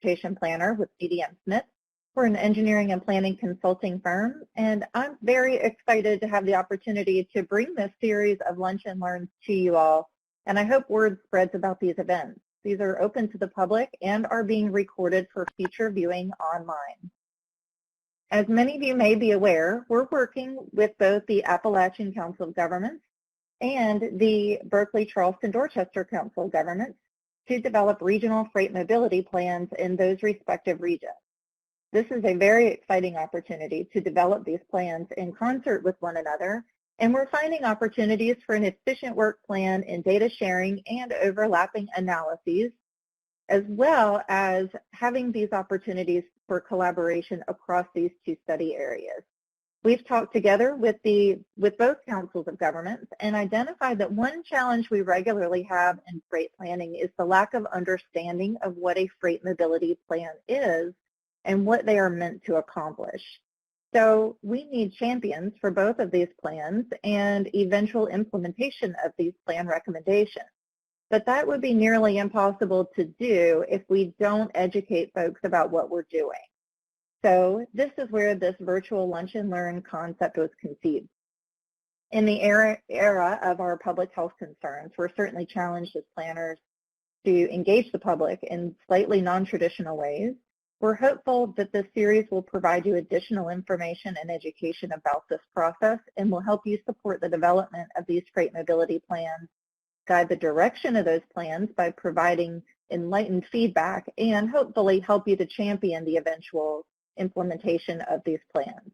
transportation planner with CDM Smith. We're an engineering and planning consulting firm, and I'm very excited to have the opportunity to bring this series of Lunch and Learns to you all, and I hope word spreads about these events. These are open to the public and are being recorded for future viewing online. As many of you may be aware, we're working with both the Appalachian Council of Governments and the Berkeley-Charleston-Dorchester Council of Governments to develop regional freight mobility plans in those respective regions. This is a very exciting opportunity to develop these plans in concert with one another, and we're finding opportunities for an efficient work plan in data sharing and overlapping analyses, as well as having these opportunities for collaboration across these two study areas. We've talked together with both councils of governments and identified that one challenge we regularly have in freight planning is the lack of understanding of what a freight mobility plan is and what they are meant to accomplish. So we need champions for both of these plans and eventual implementation of these plan recommendations. But that would be nearly impossible to do if we don't educate folks about what we're doing. So this is where this virtual lunch and learn concept was conceived. In the era of our public health concerns, we're certainly challenged as planners to engage the public in slightly non-traditional ways. We're hopeful that this series will provide you additional information and education about this process and will help you support the development of these freight mobility plans, guide the direction of those plans by providing enlightened feedback, and hopefully help you to champion the eventual implementation of these plans.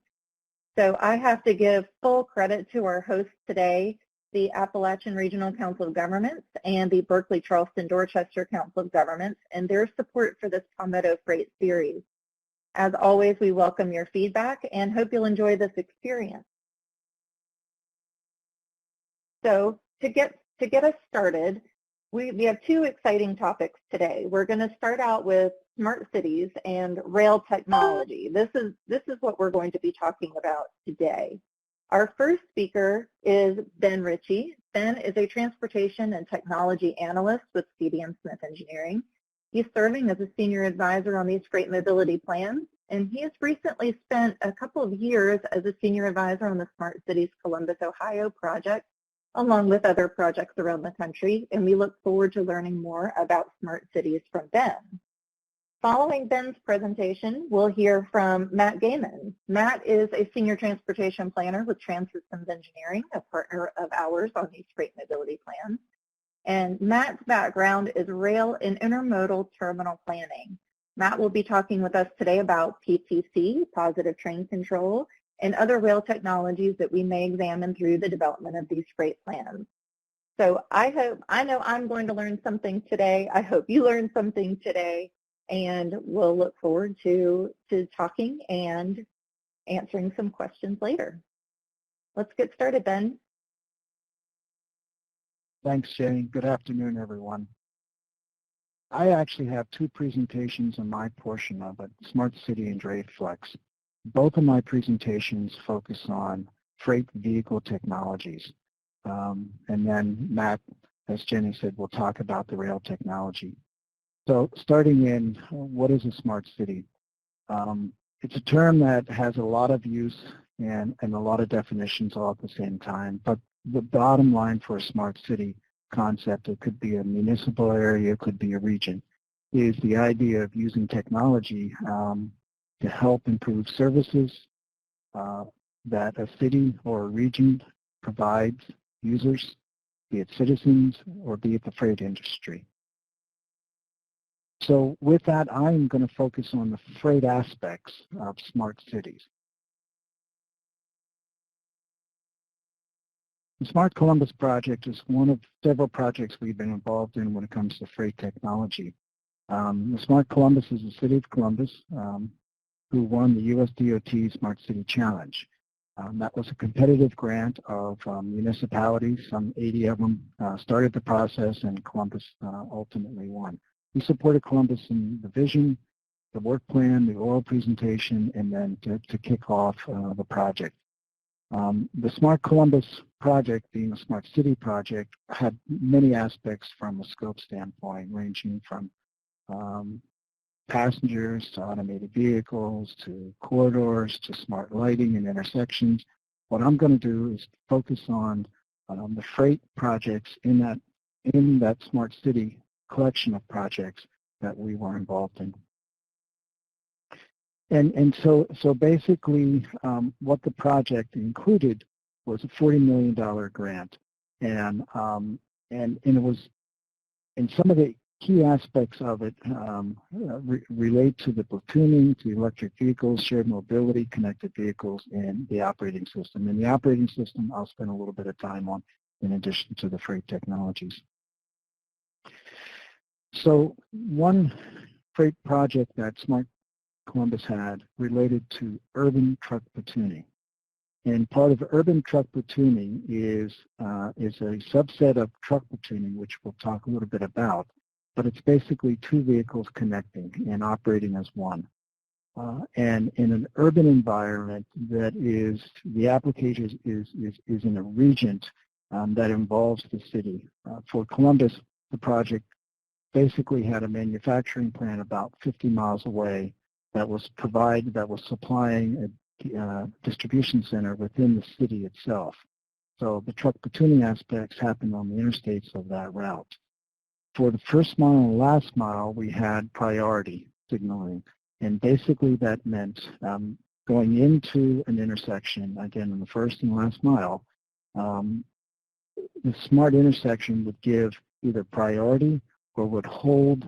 So I have to give full credit to our hosts today, the Appalachian Regional Council of Governments and the Berkeley-Charleston-Dorchester Council of Governments, and their support for this Palmetto Freight series. As always, we welcome your feedback and hope you'll enjoy this experience. So to get us started, we have two exciting topics today. We're going to start out with smart cities and rail technology. This is what we're going to be talking about today. Our first speaker is Ben Ritchie. Ben is a transportation and technology analyst with CDM Smith Engineering. He's serving as a senior advisor on these freight mobility plans, and he has recently spent a couple of years as a senior advisor on the Smart Cities Columbus, Ohio project, along with other projects around the country, and we look forward to learning more about smart cities from Ben. Following Ben's presentation, we'll hear from Matt Gaiman. Matt is a senior transportation planner with Transsystems Engineering, a partner of ours on these freight mobility plans. And Matt's background is rail and intermodal terminal planning. Matt will be talking with us today about PTC, positive train control, and other rail technologies that we may examine through the development of these freight plans. So I know I'm going to learn something today. I hope you learned something today, and we'll look forward to talking and answering some questions later. Let's get started, Ben. Thanks, Jane. Good afternoon, everyone. I actually have two presentations in my portion of it, Smart City and DraFlex. Both of my presentations focus on freight vehicle technologies. And then Matt, as Jenny said, will talk about the rail technology. So starting in, what is a smart city? It's a term that has a lot of use and a lot of definitions all at the same time. But the bottom line for a smart city concept, it could be a municipal area, it could be a region, is the idea of using technology to help improve services that a city or a region provides users, be it citizens or be it the freight industry. So with that, I'm going to focus on the freight aspects of smart cities. The Smart Columbus project is one of several projects we've been involved in when it comes to freight technology. The Smart Columbus is the city of Columbus who won the US DOT Smart City Challenge. That was a competitive grant of municipalities. Some 80 of them started the process, and Columbus ultimately won. We supported Columbus in the vision, the work plan, the oral presentation, and then to kick off the project. The Smart Columbus project, being a smart city project, had many aspects from a scope standpoint, ranging from passengers to automated vehicles to corridors to smart lighting and intersections. What I'm going to do is focus on the freight projects in that smart city collection of projects that we were involved in. And so basically what the project included was a $40 million grant. And it was, and some of the key aspects of it relate to the platooning, to electric vehicles, shared mobility, connected vehicles, and the operating system. And the operating system I'll spend a little bit of time on in addition to the freight technologies. So one freight project that Smart Columbus had related to urban truck platooning. And part of urban truck platooning is a subset of truck platooning, which we'll talk a little bit about, but it's basically two vehicles connecting and operating as one. And in an urban environment that is, the application is in a region that involves the city. For Columbus, the project basically had a manufacturing plant about 50 miles away that was supplying a distribution center within the city itself. So the truck platooning aspects happened on the interstates of that route. For the first mile and last mile, we had priority signaling. And basically that meant going into an intersection, again, in the first and last mile, the smart intersection would give either priority or would hold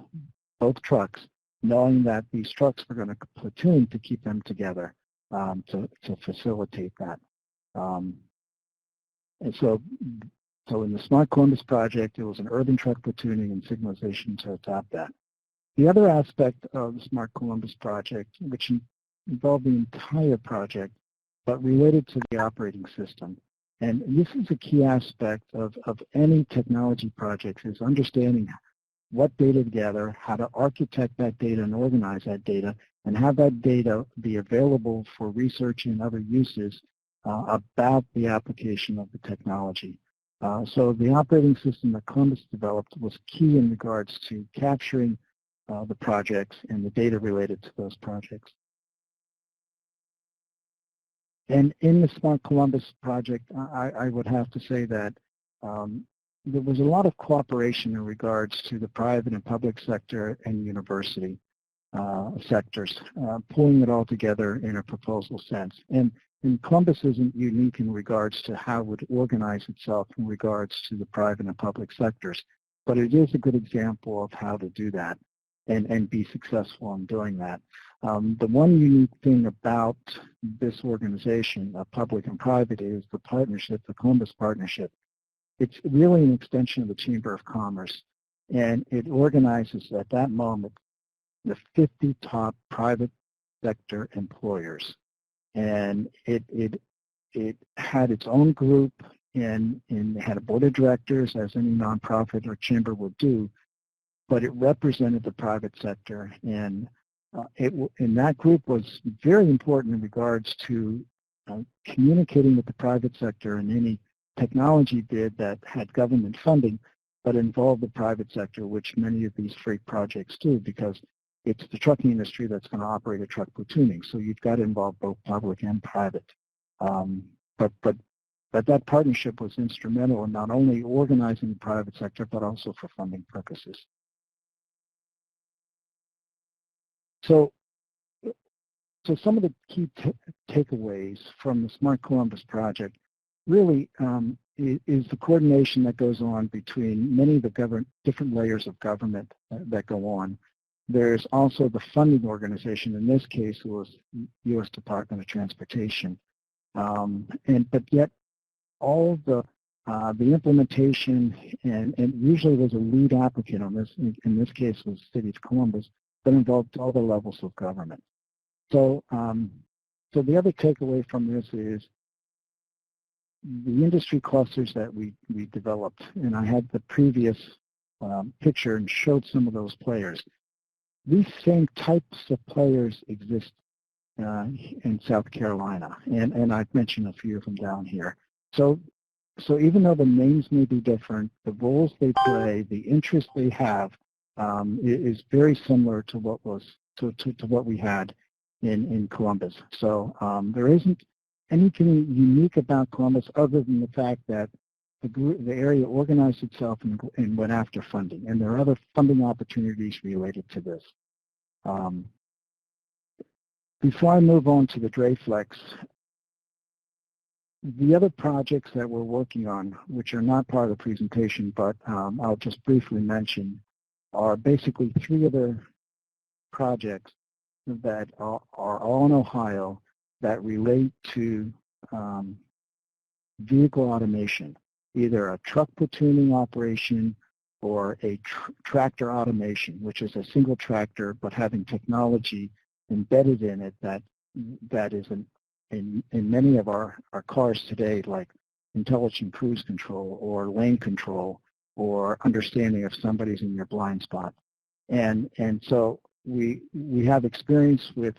both trucks, knowing that these trucks were going to platoon to keep them together to facilitate that. And so in the Smart Columbus project, it was an urban truck platooning and signalization to adopt that. The other aspect of the Smart Columbus project, which involved the entire project, but related to the operating system. And this is a key aspect of any technology project, is understanding what data to gather, how to architect that data and organize that data, and have that data be available for research and other uses about the application of the technology. So the operating system that Columbus developed was key in regards to capturing the projects and the data related to those projects. And in the Smart Columbus project, I would have to say that there was a lot of cooperation in regards to the private and public sector and university sectors, pulling it all together in a proposal sense. And Columbus isn't unique in regards to how it would organize itself in regards to the private and public sectors, but it is a good example of how to do that and be successful in doing that. The one unique thing about this organization, public and private, is the partnership, the Columbus Partnership. It's really an extension of the Chamber of Commerce, and it organizes at that moment the 50 top private sector employers. And it had its own group and it had a board of directors, as any nonprofit or chamber would do, but it represented the private sector. And that group was very important in regards to communicating with the private sector and any technology bid that had government funding but involved the private sector, which many of these freight projects do, because it's the trucking industry that's going to operate a truck platooning. So you've got to involve both public and private. But that partnership was instrumental in not only organizing the private sector, but also for funding purposes. So some of the key takeaways from the Smart Columbus project really is the coordination that goes on between many of the different layers of government that go on. There's also the funding organization. In this case, it was U.S. Department of Transportation. But yet all the implementation, and usually there's a lead applicant on this, in this case was the City of Columbus, that involved all the levels of government. So the other takeaway from this is the industry clusters that we developed, and I had the previous picture and showed some of those players. These same types of players exist in South Carolina, and I've mentioned a few of them down here. So even though the names may be different, the roles they play, the interest they have is very similar to what was to what we had in Columbus. So there isn't anything unique about Columbus other than the fact that the area organized itself and went after funding, and there are other funding opportunities related to this. Before I move on to the DreFlex, the other projects that we're working on, which are not part of the presentation, but I'll just briefly mention, are basically 3 other projects that are all in Ohio that relate to vehicle automation, either a truck platooning operation or a tractor automation, which is a single tractor but having technology embedded in it that is in many of our cars today, like intelligent cruise control or lane control or understanding if somebody's in your blind spot. And so we have experience with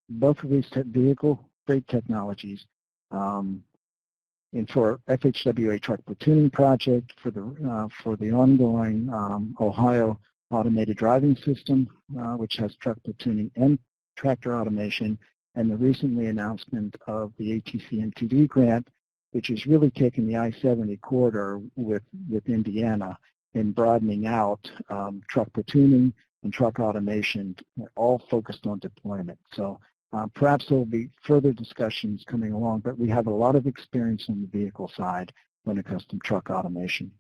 both of these vehicle freight technologies. And for FHWA truck platooning project, for the ongoing Ohio automated driving system, which has truck platooning and tractor automation, and the recently announcement of the ATC MTD grant, which is really taking the I-70 corridor with Indiana and broadening out truck platooning and truck automation, all focused on deployment. So perhaps there will be further discussions coming along, but we have a lot of experience on the vehicle side when it comes to truck automation.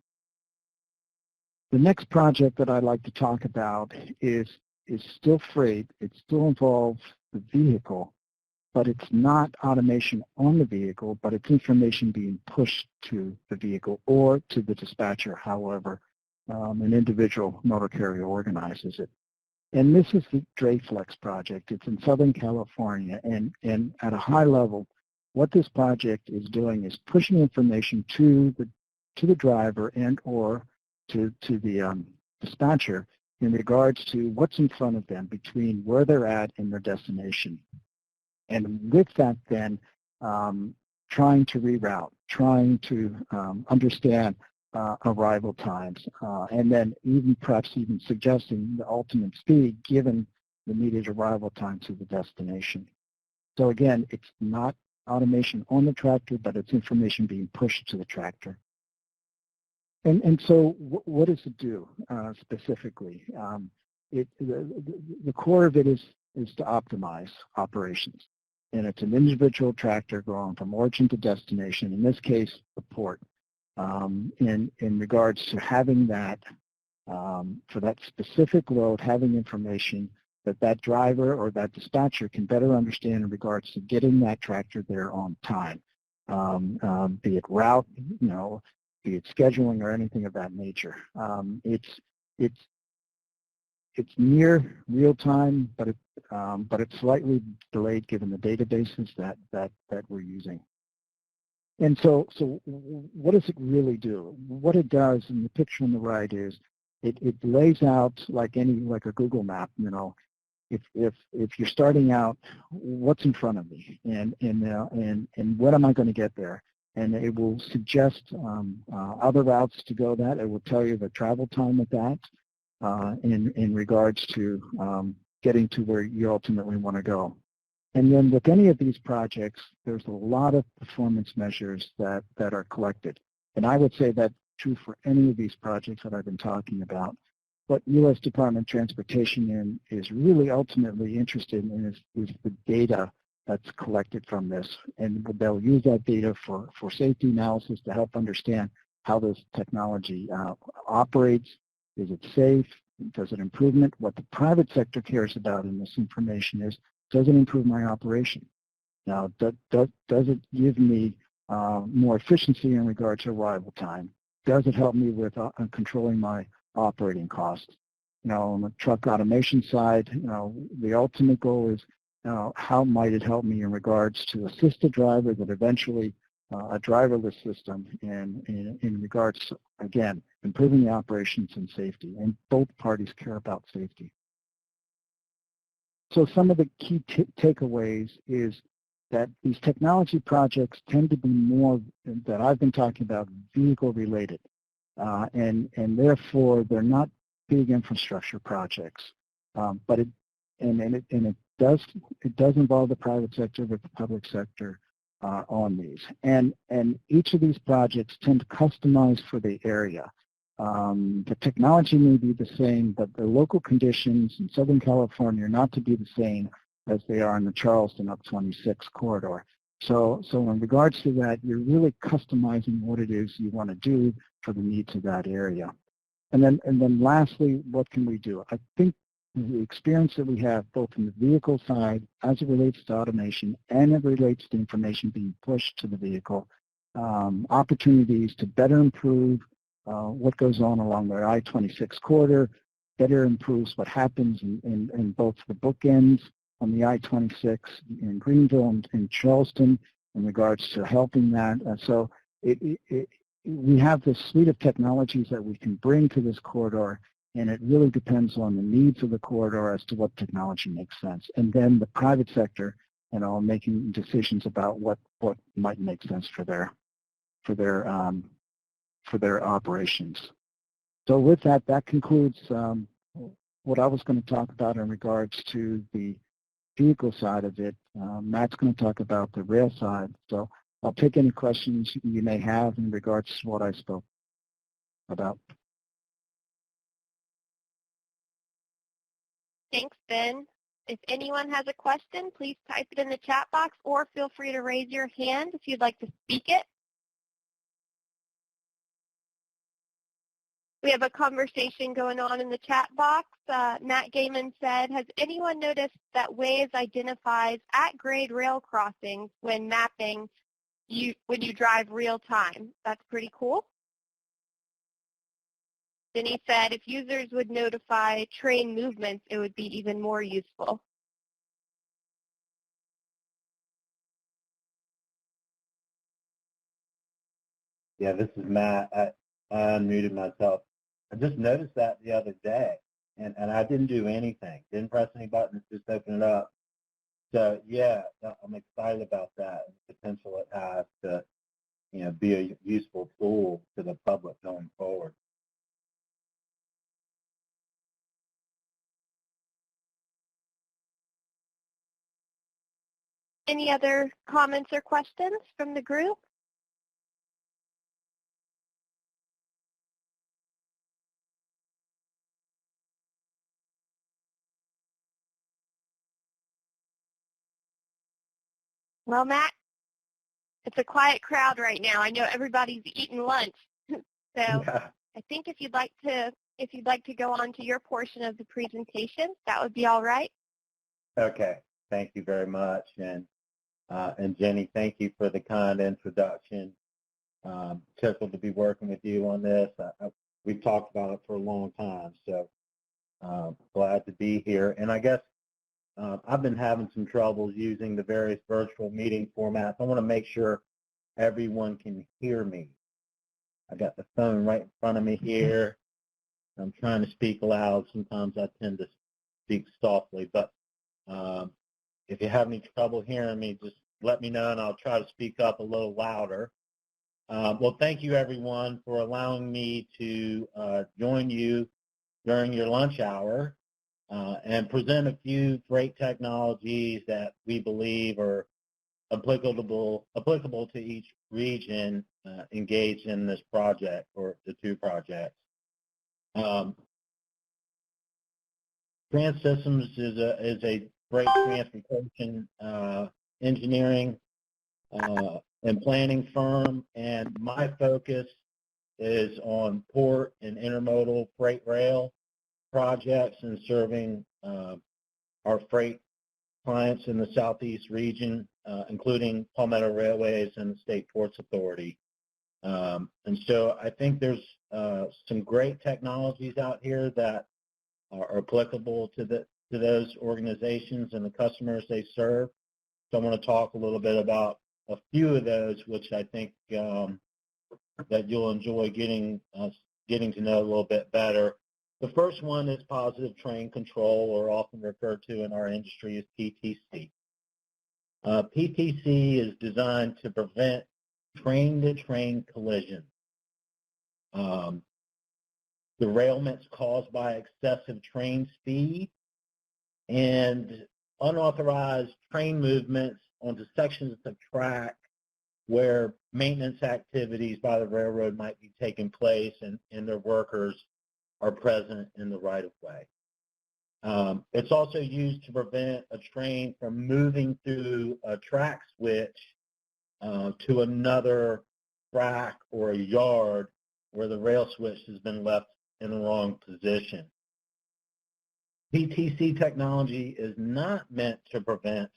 The next project that I'd like to talk about is still freight. It still involves the vehicle, but it's not automation on the vehicle, but it's information being pushed to the vehicle or to the dispatcher, however an individual motor carrier organizes it. And this is the DreFlex project. It's in Southern California, and at a high level, what this project is doing is pushing information to the driver and or to the dispatcher in regards to what's in front of them between where they're at and their destination. And with that, then trying to reroute, trying to understand arrival times, and then perhaps even suggesting the ultimate speed given the needed arrival time to the destination. So again, it's not automation on the tractor, but it's information being pushed to the tractor. And so what does it do specifically? The core of it is to optimize operations. And it's an individual tractor going from origin to destination, in this case, the port. In regards to having that, for that specific load, having information that driver or that dispatcher can better understand in regards to getting that tractor there on time, be it route, be it scheduling or anything of that nature. It's near real time, but it's slightly delayed given the databases that we're using. And so what does it really do? What it does, in the picture on the right, is it lays out like a Google map. If you're starting out, what's in front of me, and what am I going to get there? And it will suggest other routes to go that. It will tell you the travel time of that in regards to getting to where you ultimately want to go. And then with any of these projects, there's a lot of performance measures that are collected. And I would say that's true for any of these projects that I've been talking about. What U.S. Department of Transportation is really ultimately interested in is the data that's collected from this. And they'll use that data for safety analysis to help understand how this technology operates. Is it safe? Does it improve it? What the private sector cares about in this information is, does it improve my operation? Now, does it give me more efficiency in regard to arrival time? Does it help me with controlling my operating costs? On the truck automation side, the ultimate goal is how might it help me in regards to assist the driver that eventually a driverless system in regards to, again, improving the operations and safety, and both parties care about safety. So some of the key takeaways is that these technology projects tend to be more, that I've been talking about, vehicle related, and therefore they're not big infrastructure projects, but it does involve the private sector with the public sector on these. And each of these projects tend to customize for the area. The technology may be the same, but the local conditions in Southern California are not to be the same as they are in the Charleston up 26 corridor. So in regards to that, you're really customizing what it is you want to do for the needs of that area. And then lastly, what can we do? I think the experience that we have both in the vehicle side as it relates to automation and it relates to information being pushed to the vehicle, opportunities to better improve what goes on along the I-26 corridor, better improves what happens in both the bookends on the I-26 in Greenville and in Charleston in regards to helping that. So we have this suite of technologies that we can bring to this corridor, and it really depends on the needs of the corridor as to what technology makes sense. And then the private sector, making decisions about what might make sense for their operations. So with that, that concludes what I was going to talk about in regards to the vehicle side of it. Matt's going to talk about the rail side. So I'll take any questions you may have in regards to what I spoke about. Thanks, Ben. If anyone has a question, please type it in the chat box or feel free to raise your hand if you'd like to speak it. We have a conversation going on in the chat box. Matt Gaiman said, has anyone noticed that Waze identifies at-grade rail crossings when mapping when you drive real time? That's pretty cool. Denny said, if users would notify train movements, it would be even more useful. Yeah, this is Matt. I unmuted myself. I just noticed that the other day, and I didn't do anything. Didn't press any buttons, just open it up. So, yeah, I'm excited about that and the potential it has to, be a useful tool to the public going forward. Any other comments or questions from the group? Well, Matt, it's a quiet crowd right now. I know everybody's eating lunch. So Yeah. I think if you'd like to go on to your portion of the presentation, that would be all right. Okay. Thank you very much. And Jenny, thank you for the kind introduction. Tickled to be working with you on this. We've talked about it for a long time, so glad to be here. And I guess I've been having some troubles using the various virtual meeting formats. I want to make sure everyone can hear me. I got the phone right in front of me here. I'm trying to speak loud. Sometimes I tend to speak softly, but if you have any trouble hearing me, just let me know, and I'll try to speak up a little louder. Well, thank you, everyone, for allowing me to join you during your lunch hour and present a few great technologies that we believe are applicable to each region engaged in this project, or the two projects. Trans-Systems is a great transportation engineering and planning firm, and my focus is on port and intermodal freight rail projects and serving our freight clients in the Southeast region, including Palmetto Railways and the State Ports Authority. And so I think there's some great technologies out here that are applicable to those organizations and the customers they serve. So I want to talk a little bit about a few of those, which I think that you'll enjoy getting to know a little bit better. The first one is positive train control, or often referred to in our industry as PTC. PTC is designed to prevent train-to-train collisions. Derailments caused by excessive train speed and unauthorized train movements onto sections of track where maintenance activities by the railroad might be taking place and their workers are present in the right-of-way. It's also used to prevent a train from moving through a track switch to another track or a yard where the rail switch has been left in the wrong position. PTC technology is not meant to prevent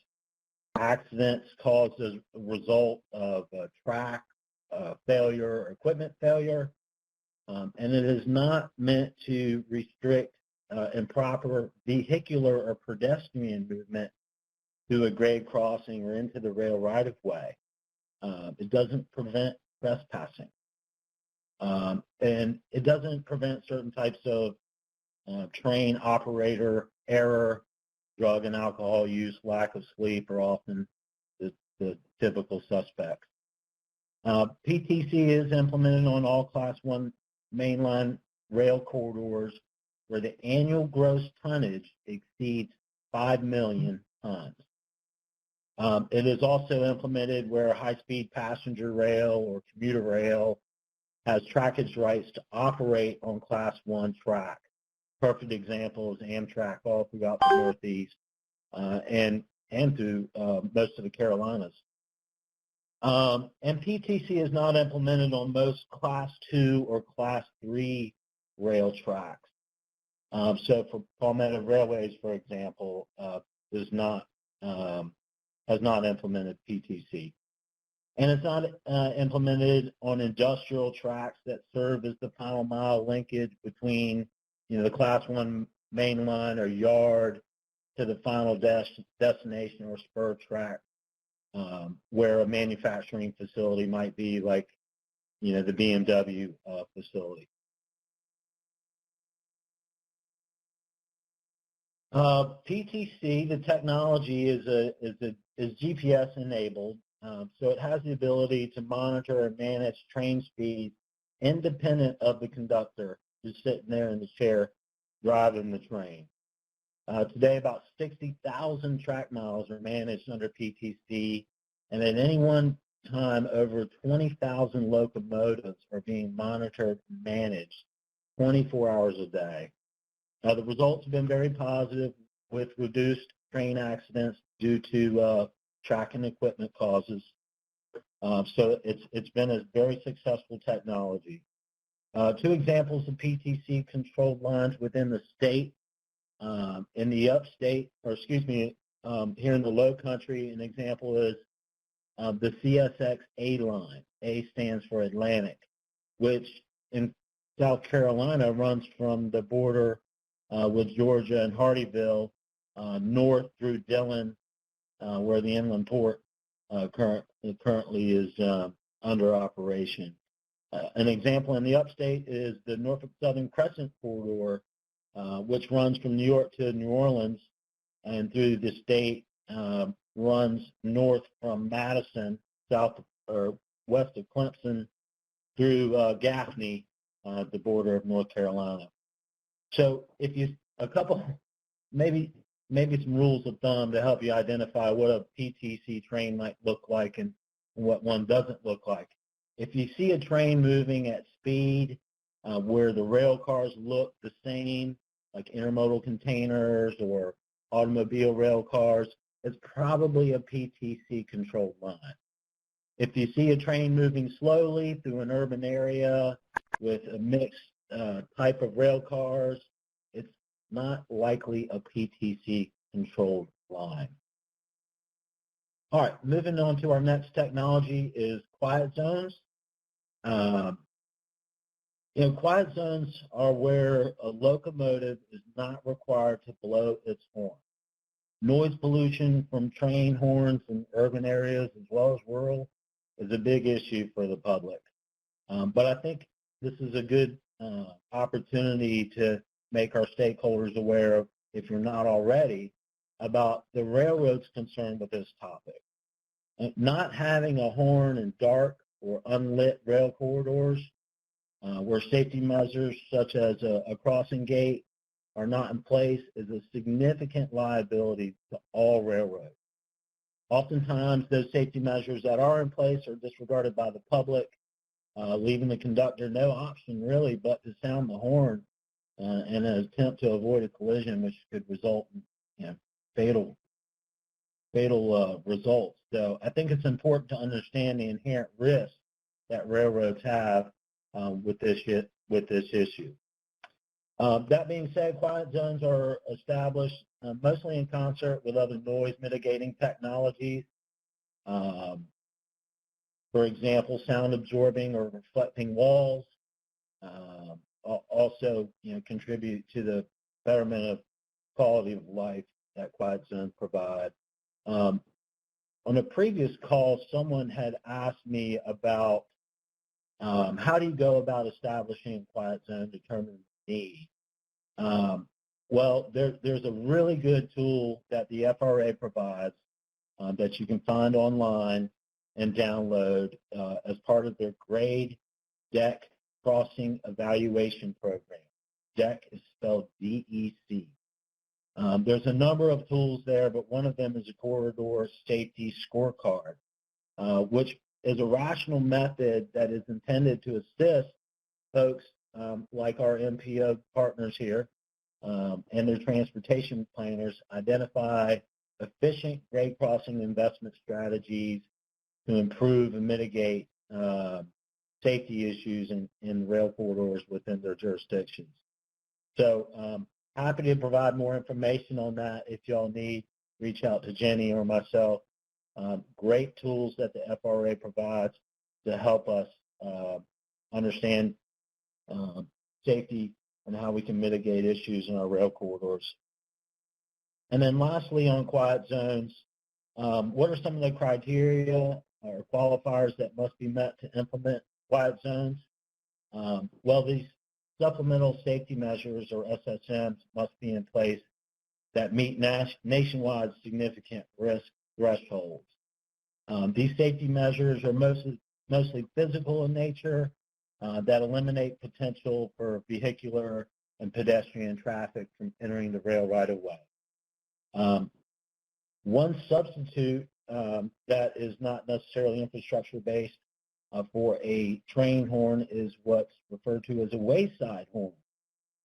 accidents caused as a result of track failure or equipment failure, and it is not meant to restrict improper vehicular or pedestrian movement through a grade crossing or into the rail right-of-way. It doesn't prevent trespassing, and it doesn't prevent certain types of train operator error. Drug and alcohol use, lack of sleep are often the typical suspects. PTC is implemented on all Class 1 mainline rail corridors where the annual gross tonnage exceeds 5 million tons. It is also implemented where high-speed passenger rail or commuter rail has trackage rights to operate on Class 1 track. Perfect example is Amtrak all throughout the Northeast and through most of the Carolinas. And PTC is not implemented on most Class 2 or Class 3 rail tracks. So for Palmetto Railways, for example, has not implemented PTC. And it's not implemented on industrial tracks that serve as the final mile linkage between the Class 1 main line or yard to the final destination or spur track, where a manufacturing facility might be like, the BMW facility. PTC, the technology is GPS enabled, so it has the ability to monitor and manage train speed independent of the conductor who's sitting there in the chair driving the train. Today, about 60,000 track miles are managed under PTC, and at any one time, over 20,000 locomotives are being monitored and managed 24 hours a day. The results have been very positive with reduced train accidents due to track and equipment causes. So it's been a very successful technology. Two examples of PTC controlled lines within the state. In the upstate, here in the low country, an example is the CSX A line. A stands for Atlantic, which in South Carolina runs from the border with Georgia and Hardeeville north through Dillon, where the inland port currently is under operation. An example in the upstate is the Norfolk Southern Crescent corridor, which runs from New York to New Orleans and through the state, runs north from Madison, south or west of Clemson, through Gaffney, the border of North Carolina. So maybe some rules of thumb to help you identify what a PTC train might look like and what one doesn't look like. If you see a train moving at speed where the rail cars look the same, like intermodal containers or automobile rail cars, it's probably a PTC controlled line. If you see a train moving slowly through an urban area with a mixed type of rail cars, it's not likely a PTC controlled line. All right, moving on to our next technology is quiet zones. Quiet zones are where a locomotive is not required to blow its horn. Noise pollution from train horns in urban areas as well as rural is a big issue for the public. But I think this is a good opportunity to make our stakeholders aware of, if you're not already, about the railroad's concern with this topic. Not having a horn in dark or unlit rail corridors where safety measures such as a crossing gate are not in place is a significant liability to all railroads. Oftentimes, those safety measures that are in place are disregarded by the public, leaving the conductor no option really but to sound the horn in an attempt to avoid a collision, which could result in fatal results. So I think it's important to understand the inherent risk that railroads have with this issue. That being said, quiet zones are established mostly in concert with other noise mitigating technologies. For example, sound absorbing or reflecting walls also contribute to the betterment of quality of life that quiet zones provide. On a previous call, someone had asked me about how do you go about establishing a quiet zone, determining the need. Well, there's a really good tool that the FRA provides that you can find online and download as part of their grade deck crossing evaluation program. DEC is spelled D-E-C. There's a number of tools there, but one of them is a corridor safety scorecard, which is a rational method that is intended to assist folks like our MPO partners here and their transportation planners identify efficient grade crossing investment strategies to improve and mitigate safety issues in rail corridors within their jurisdictions. So happy to provide more information on that if y'all need. Reach out to Jenny or myself. Great tools that the FRA provides to help us understand safety and how we can mitigate issues in our rail corridors. And then lastly, on quiet zones, what are some of the criteria or qualifiers that must be met to implement quiet zones? Well, these supplemental safety measures, or SSMs, must be in place that meet nationwide significant risk thresholds. These safety measures are mostly physical in nature that eliminate potential for vehicular and pedestrian traffic from entering the rail right-of-way. One substitute that is not necessarily infrastructure-based for a train horn is what's referred to as a wayside horn,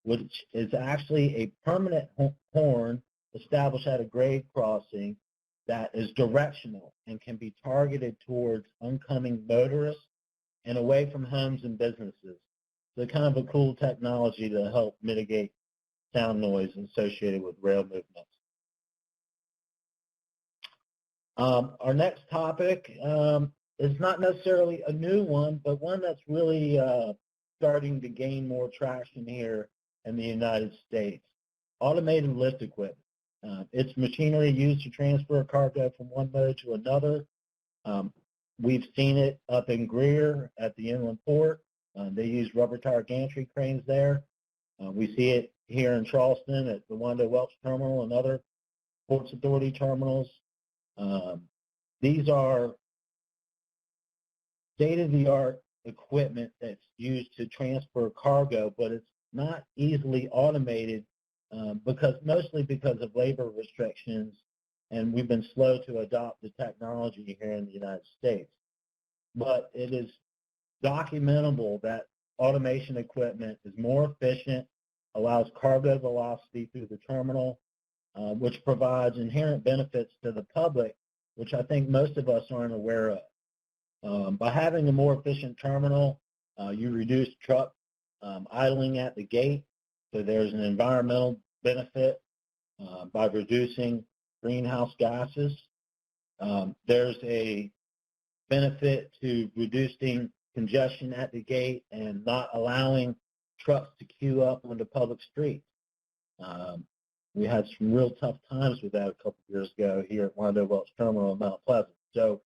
which is actually a permanent horn established at a grade crossing that is directional and can be targeted towards oncoming motorists and away from homes and businesses. So kind of a cool technology to help mitigate sound noise associated with rail movements. Our next topic is not necessarily a new one, but one that's really starting to gain more traction here in the United States. Automated lift equipment. It's machinery used to transfer cargo from one mode to another. We've seen it up in Greer at the inland port. They use rubber tire gantry cranes there. We see it here in Charleston at the Wando Welch Terminal and other Ports Authority terminals. These are state-of-the-art equipment that's used to transfer cargo, but it's not easily automated mostly because of labor restrictions, and we've been slow to adopt the technology here in the United States. But it is documentable that automation equipment is more efficient, allows cargo velocity through the terminal, which provides inherent benefits to the public, which I think most of us aren't aware of. By having a more efficient terminal, you reduce truck idling at the gate, so there's an environmental benefit by reducing greenhouse gases. There's a benefit to reducing congestion at the gate and not allowing trucks to queue up onto public streets. We had some real tough times with that a couple of years ago here at Wando Welch Terminal in Mount Pleasant. So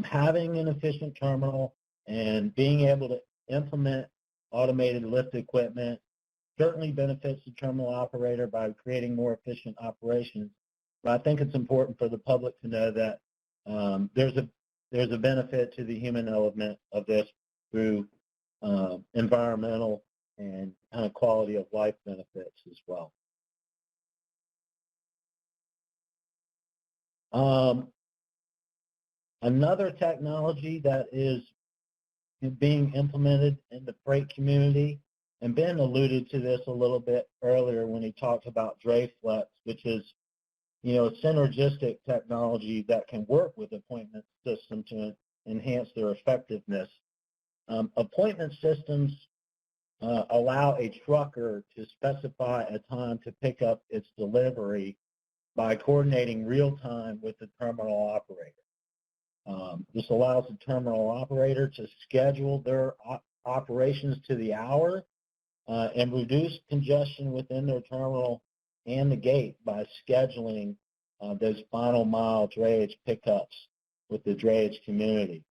having an efficient terminal and being able to implement automated lift equipment certainly benefits the terminal operator by creating more efficient operations. But I think it's important for the public to know that there's a benefit to the human element of this through environmental and kind of quality of life benefits as well. Another technology that is being implemented in the freight community, and Ben alluded to this a little bit earlier when he talked about DreFlex, which is, a synergistic technology that can work with appointment systems to enhance their effectiveness. Appointment systems allow a trucker to specify a time to pick up its delivery by coordinating real time with the terminal operator. This allows the terminal operator to schedule their operations to the hour and reduce congestion within their terminal and the gate by scheduling those final mile drayage pickups with the drayage community.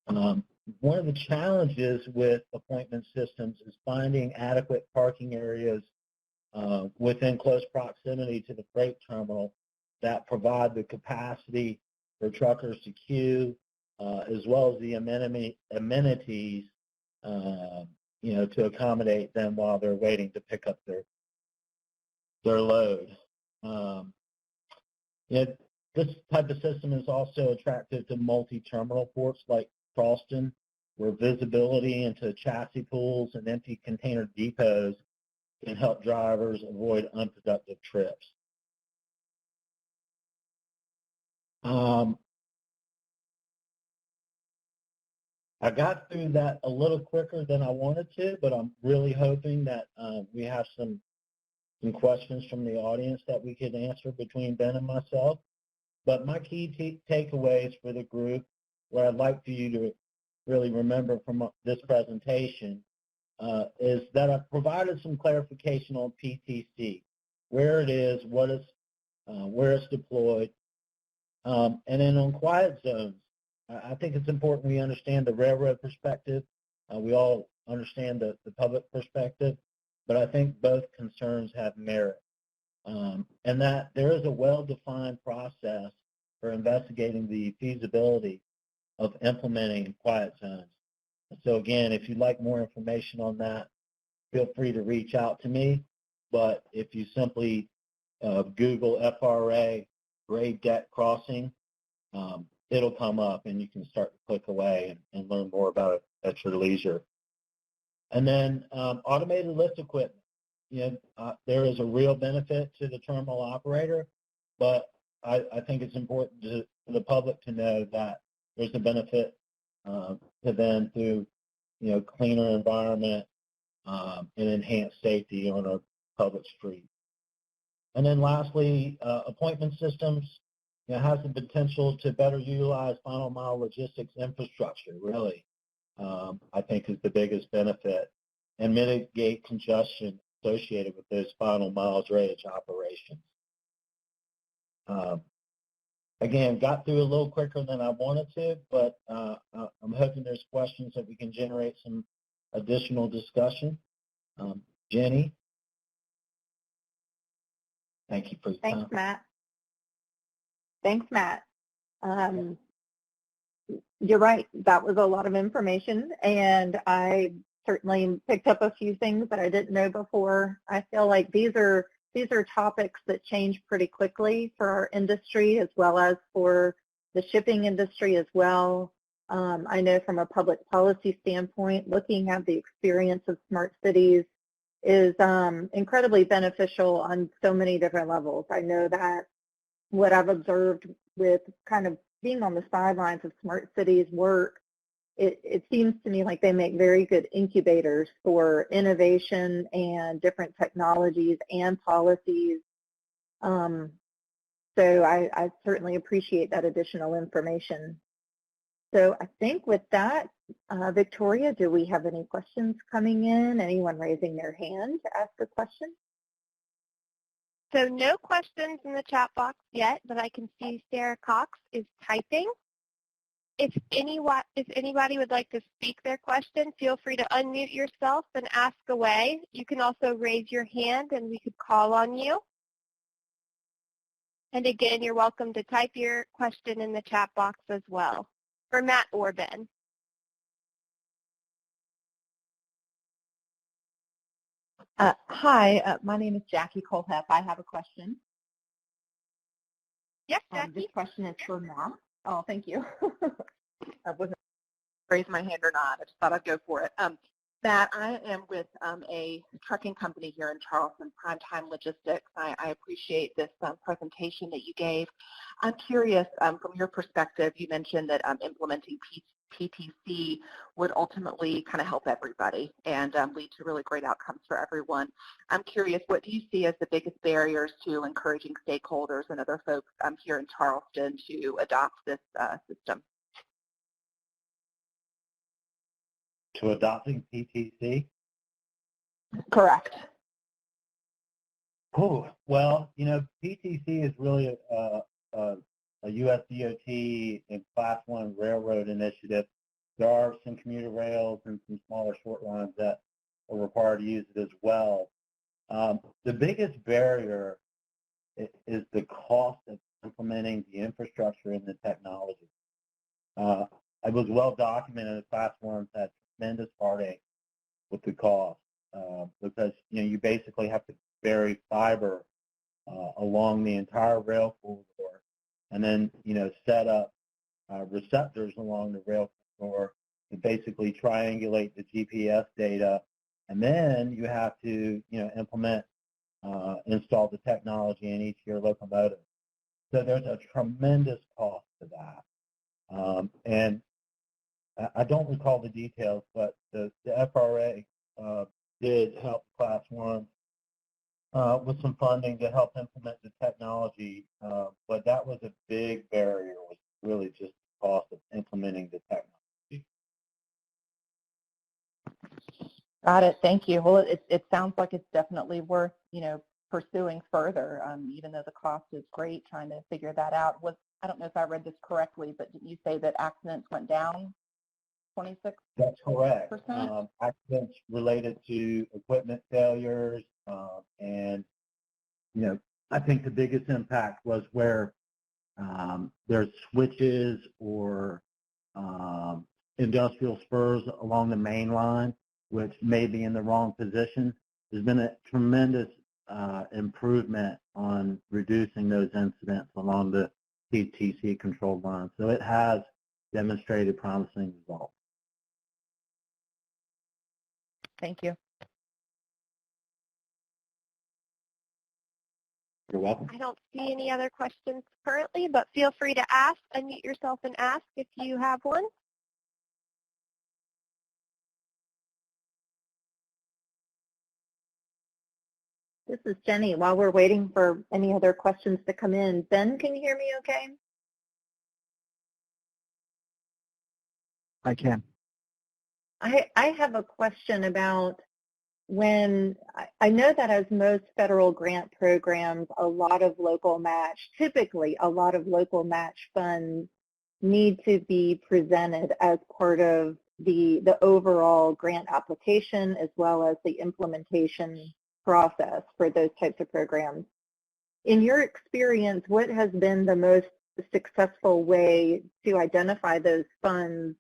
One of the challenges with appointment systems is finding adequate parking areas within close proximity to the freight terminal that provide the capacity for truckers to queue, as well as the amenities, to accommodate them while they're waiting to pick up their load. This type of system is also attractive to multi-terminal ports like Charleston, where visibility into chassis pools and empty container depots can help drivers avoid unproductive trips. I got through that a little quicker than I wanted to, but I'm really hoping that we have some questions from the audience that we could answer between Ben and myself. But my key takeaways for the group, what I'd like for you to really remember from this presentation, is that I've provided some clarification on PTC, where it is, where it's deployed, and then on quiet zones. I think it's important we understand the railroad perspective. We all understand the public perspective, but I think both concerns have merit, and that there is a well-defined process for investigating the feasibility of implementing quiet zones. So again, if you'd like more information on that, feel free to reach out to me. But if you simply Google FRA grade deck crossing, it'll come up and you can start to click away and learn more about it at your leisure. And then automated lift equipment. There is a real benefit to the terminal operator, but I think it's important for the public to know that there's a benefit to them through, cleaner environment and enhanced safety on our public streets. And then lastly, appointment systems has the potential to better utilize final mile logistics infrastructure, really, I think is the biggest benefit, and mitigate congestion associated with those final mile drayage operations. Again, got through a little quicker than I wanted to, but I'm hoping there's questions that we can generate some additional discussion. Jenny? Thank you for your time. Thanks, Matt. Thanks, Matt. You're right. That was a lot of information, and I certainly picked up a few things that I didn't know before. I feel like these are topics that change pretty quickly for our industry as well as for the shipping industry as well. I know from a public policy standpoint, looking at the experience of smart cities is incredibly beneficial on so many different levels. I know that what I've observed with kind of being on the sidelines of smart cities work, it seems to me like they make very good incubators for innovation and different technologies and policies. So I certainly appreciate that additional information. So I think with that, Victoria, do we have any questions coming in? Anyone raising their hand to ask a question? So no questions in the chat box yet, but I can see Sarah Cox is typing. If anybody would like to speak their question, feel free to unmute yourself and ask away. You can also raise your hand and we could call on you. And again, you're welcome to type your question in the chat box as well, for Matt or Ben. Hi, my name is Jackie Colhep. I have a question. Yes, Jackie? This question is for Matt. Oh, thank you. I wasn't raise my hand or not. I just thought I'd go for it. Matt, I am with a trucking company here in Charleston, Primetime Logistics. I appreciate this presentation that you gave. I'm curious, from your perspective, you mentioned that implementing PTC would ultimately kind of help everybody and lead to really great outcomes for everyone. I'm curious, what do you see as the biggest barriers to encouraging stakeholders and other folks here in Charleston to adopt this system? To adopting PTC? Correct. Oh, well, PTC is really a U.S. DOT and Class 1 railroad initiative. There are some commuter rails and some smaller short lines that are required to use it as well. The biggest barrier is the cost of implementing the infrastructure and the technology. It was well documented that Class 1s had tremendous heartache with the cost because you basically have to bury fiber along the entire rail corridor, and then set up receptors along the rail corridor to basically triangulate the GPS data, and then you have to implement install the technology in each of your locomotives. So there's a tremendous cost to that, and I don't recall the details, but the FRA did help Class 1 with some funding to help implement the technology, but that was a big barrier, was really just the cost of implementing the technology. Got it. Thank you. Well, it sounds like it's definitely worth, pursuing further, even though the cost is great, trying to figure that out. I don't know if I read this correctly, but did you say that accidents went down 26%? That's correct. Accidents related to equipment failures, and I think the biggest impact was where there's switches or industrial spurs along the main line, which may be in the wrong position. There's been a tremendous improvement on reducing those incidents along the PTC controlled line. So it has demonstrated promising results. Thank you. You're welcome. I don't see any other questions currently, but feel free to ask, unmute yourself and ask if you have one. This is Jenny. While we're waiting for any other questions to come in, Ben, can you hear me okay? I can. I have a question about when, I know that as most federal grant programs, typically a lot of local match funds need to be presented as part of the overall grant application as well as the implementation process for those types of programs. In your experience, what has been the most successful way to identify those funds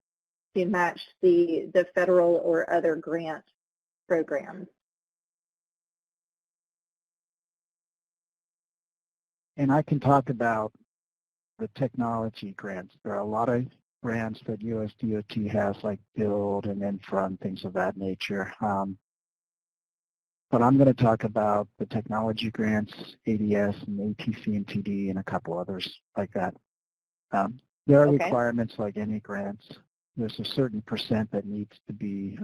to match the federal or other grant programs? And I can talk about the technology grants. There are a lot of grants that USDOT has, like Build and Infra and things of that nature. But I'm going to talk about the technology grants, ADS and ATC and TD and a couple others like that. There are requirements like any grants. There's a certain percent that needs to be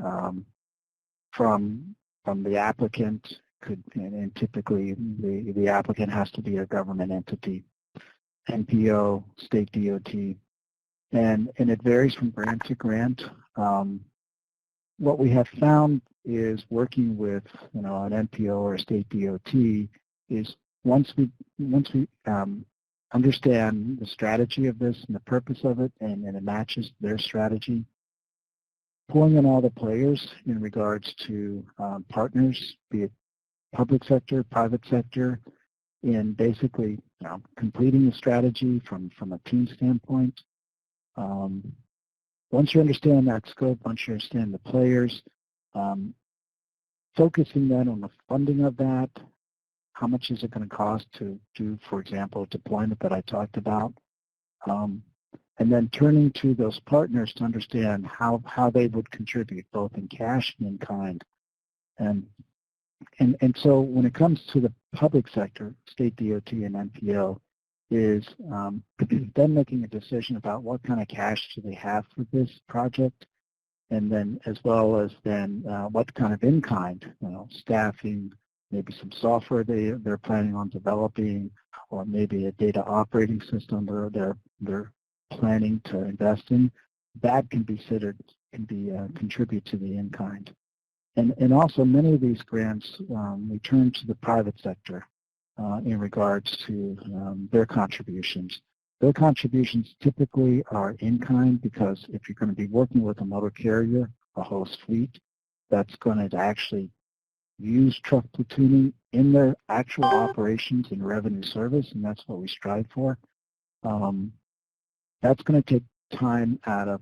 from the applicant, and typically the applicant has to be a government entity, NPO, state DOT, and it varies from grant to grant. What we have found is working with an NPO or a state DOT is once we understand the strategy of this and the purpose of it, and it matches their strategy, pulling in all the players in regards to partners, be it public sector, private sector, in basically completing the strategy from a team standpoint. Once you understand that scope, once you understand the players, focusing then on the funding of that, how much is it going to cost to do, for example, deployment that I talked about, and then turning to those partners to understand how they would contribute both in cash and in kind. And so when it comes to the public sector, state DOT and NPO, is them making a decision about what kind of cash do they have for this project, and then as well as then what kind of in-kind, staffing, maybe some software they're planning on developing, or maybe a data operating system they're planning to invest in, that can be contribute to the in-kind. And also many of these grants return to the private sector in regards to their contributions. Their contributions typically are in-kind, because if you're going to be working with a motor carrier, a host fleet, that's going to actually use truck platooning in their actual operations and revenue service, and that's what we strive for. That's going to take time out of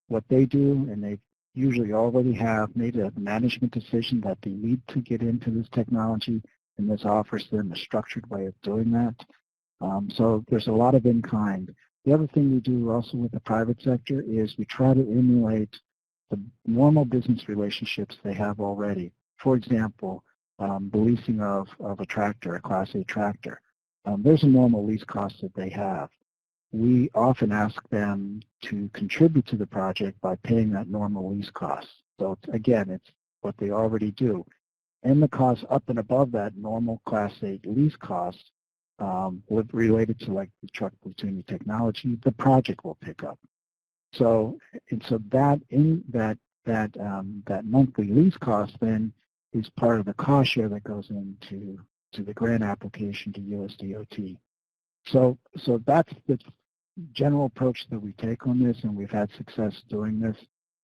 what they do, and they usually already have made a management decision that they need to get into this technology, and this offers them a structured way of doing that. So there's a lot of in-kind. The other thing we do also with the private sector is we try to emulate the normal business relationships they have already. For example, the leasing of a tractor, a Class A tractor. There's a normal lease cost that they have. We often ask them to contribute to the project by paying that normal lease cost. So again, it's what they already do. And the costs up and above that normal Class A lease cost, related to like the truck platooning technology, the project will pick up. So that monthly lease cost then is part of the cost share that goes into the grant application to USDOT. So that's the general approach that we take on this, and we've had success doing this,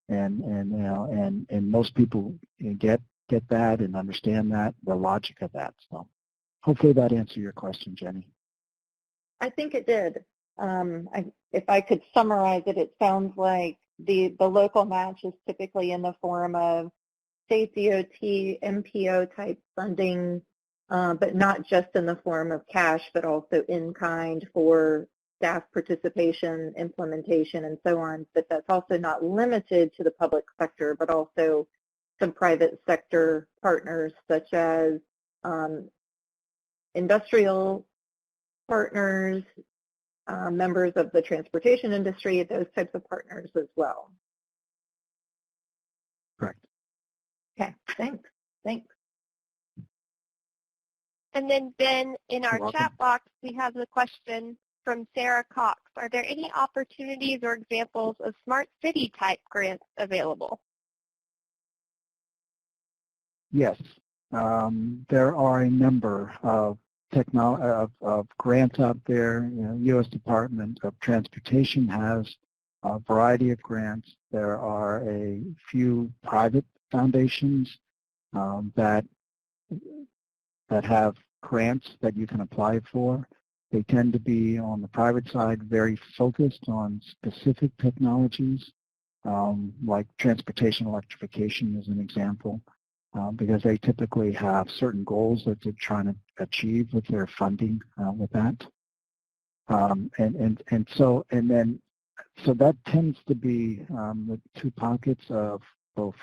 and most people get that and understand that, the logic of that. So hopefully that answered your question, Jenny. I think it did. If I could summarize it, it sounds like the local match is typically in the form of state DOT, MPO type funding, but not just in the form of cash, but also in kind for staff participation, implementation, and so on. But that's also not limited to the public sector, but also some private sector partners such as industrial partners, members of the transportation industry, those types of partners as well. Correct. Okay, thanks. And then, Ben, in our You're welcome. chat box, we have the question from Sarah Cox. Are there any opportunities or examples of smart city type grants available? Yes. There are a number of grants out there. U.S. Department of Transportation has a variety of grants. There are a few private foundations that have grants that you can apply for. They tend to be, on the private side, very focused on specific technologies, like transportation electrification is an example, because they typically have certain goals that they're trying to achieve with their funding with that. So that tends to be the two pockets of both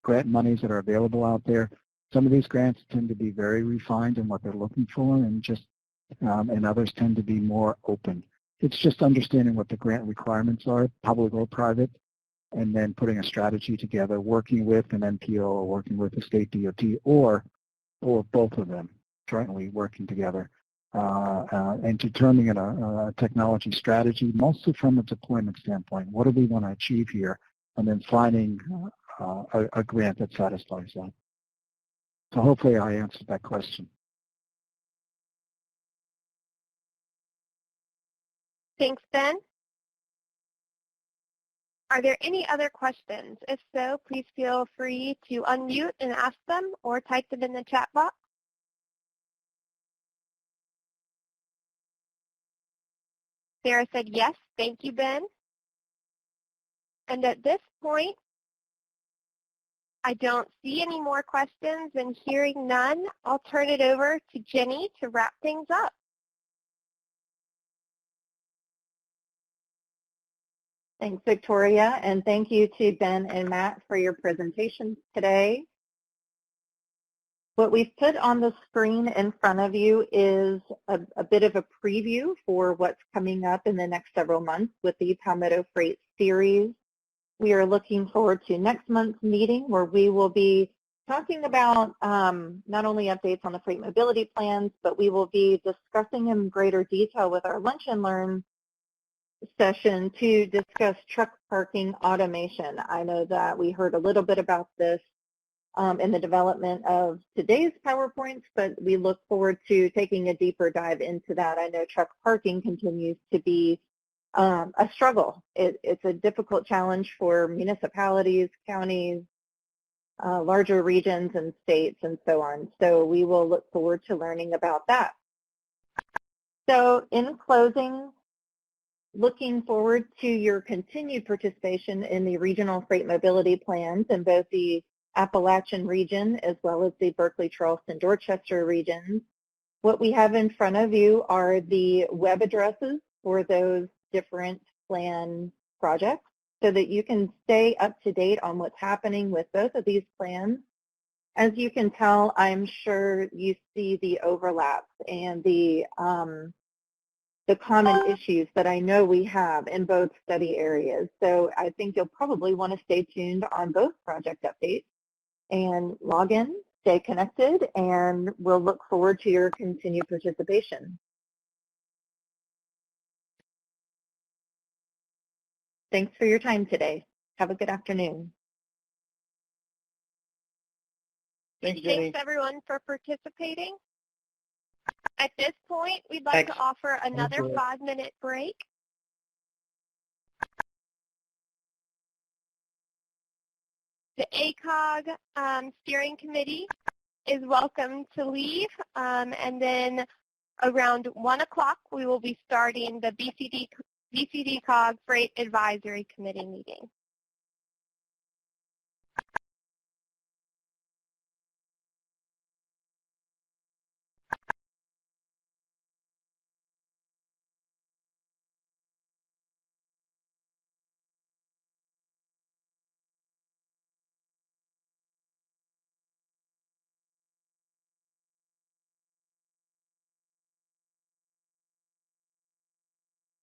grant monies that are available out there. Some of these grants tend to be very refined in what they're looking for, and others tend to be more open. It's just understanding what the grant requirements are, public or private, and then putting a strategy together, working with an NPO or working with a state DOT, or both of them jointly working together, and determining a technology strategy, mostly from a deployment standpoint. What do we want to achieve here? And then finding a grant that satisfies that. So hopefully I answered that question. Thanks, Ben. Are there any other questions? If so, please feel free to unmute and ask them or type them in the chat box. Sarah said yes. Thank you, Ben. And at this point, I don't see any more questions, and hearing none, I'll turn it over to Jenny to wrap things up. Thanks, Victoria, and thank you to Ben and Matt for your presentations today. What we've put on the screen in front of you is a bit of a preview for what's coming up in the next several months with the Palmetto Freight Series. We are looking forward to next month's meeting where we will be talking about not only updates on the freight mobility plans, but we will be discussing in greater detail with our Lunch and Learn session to discuss truck parking automation. I know that we heard a little bit about this in the development of today's PowerPoints, but we look forward to taking a deeper dive into that. I know truck parking continues to be a struggle. It's a difficult challenge for municipalities, counties, larger regions and states and so on. So we will look forward to learning about that. So in closing, looking forward to your continued participation in the regional freight mobility plans in both the Appalachian region as well as the Berkeley, Charleston, Dorchester regions. What we have in front of you are the web addresses for those different plan projects so that you can stay up to date on what's happening with both of these plans. As you can tell, I'm sure you see the overlaps and the common issues that I know we have in both study areas. So I think you'll probably want to stay tuned on both project updates and log in, stay connected, and we'll look forward to your continued participation. Thanks for your time today. Have a good afternoon. Thanks, Jenny. Thanks, everyone, for participating. At this point, we'd like to offer another 5-minute break. The ACOG steering committee is welcome to leave, and then around 1 o'clock, we will be starting the BCD-COG Freight Advisory Committee meeting.